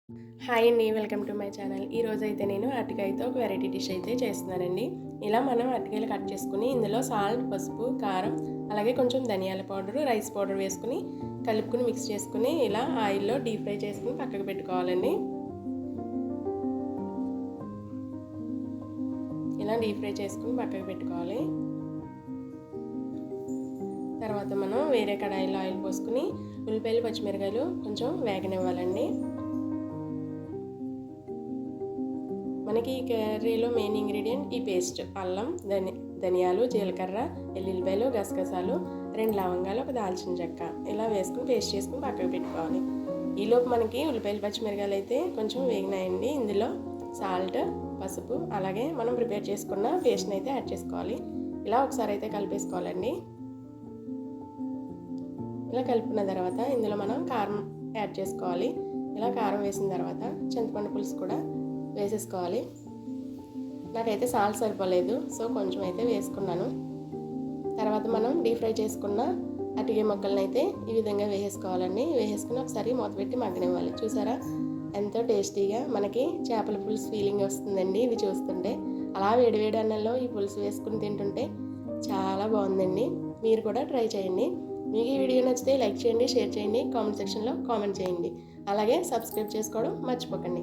Hi అండి, welcome to my channel. ఈరోజైతే నేను అరటికాయతో ఒక వెరైటీ డిష్ అయితే చేస్తున్నానండి. ఇలా మనం అరటికాయలు కట్ చేసుకుని ఇందులో సాల్ట్, పసుపు, కారం, అలాగే కొంచెం ధనియాల పౌడరు, రైస్ పౌడర్ వేసుకుని కలుపుకుని మిక్స్ చేసుకుని ఇలా ఆయిల్లో డీప్ ఫ్రై చేసుకుని పక్కకు పెట్టుకోవాలండి. ఇలా డీప్ ఫ్రై చేసుకుని పక్కకు పెట్టుకోవాలి. తర్వాత మనం వేరే కడాయిలో ఆయిల్ పోసుకుని ఉల్లిపాయలు, పచ్చిమిరకాయలు కొంచెం వేగనివ్వాలండి. మనకి ఈ కర్రీలో మెయిన్ ఇంగ్రీడియంట్ ఈ పేస్ట్ అల్లం, ధనియాలు, జీలకర్ర, ఎల్లుల్లిపాయలు, గసగసాలు, 2 లవంగాలు, ఒక దాల్చిన చెక్క ఇలా వేసుకుని పేస్ట్ చేసుకుని పక్కకు పెట్టుకోవాలి. ఈలోపు మనకి ఉల్లిపాయలు, పచ్చిమిరకాయలు అయితే కొంచెం వేగినాయండి. ఇందులో సాల్ట్, పసుపు, అలాగే మనం ప్రిపేర్ చేసుకున్న పేస్ట్ని అయితే యాడ్ చేసుకోవాలి. ఇలా ఒకసారి అయితే కలిపేసుకోవాలండి. ఇలా కలుపుకున్న తర్వాత ఇందులో మనం కారం యాడ్ చేసుకోవాలి. ఇలా కారం వేసిన తర్వాత చింతపండు పులుసు కూడా వేసేసుకోవాలి. నాకైతే సాల్ట్ సరిపోలేదు, సో కొంచెం అయితే వేసుకున్నాను. తర్వాత మనం డీప్ ఫ్రై చేసుకున్న అరటికాయ ముక్కలను అయితే ఈ విధంగా వేసేసుకోవాలండి. వేసేసుకుని ఒకసారి మూత పెట్టి మగ్గనివ్వాలి. చూసారా ఎంతో టేస్టీగా మనకి చేపల పులుసు ఫీలింగ్ వస్తుందండి ఇది చూస్తుంటే. అలా వేడివేడి అన్నంలో ఈ పులుసు వేసుకుని తింటుంటే చాలా బాగుందండి. మీరు కూడా ట్రై చేయండి. మీకు ఈ వీడియో నచ్చితే లైక్ చేయండి, షేర్ చేయండి, కామెంట్ సెక్షన్లో కామెంట్ చేయండి. అలాగే సబ్స్క్రైబ్ చేసుకోవడం మర్చిపోకండి.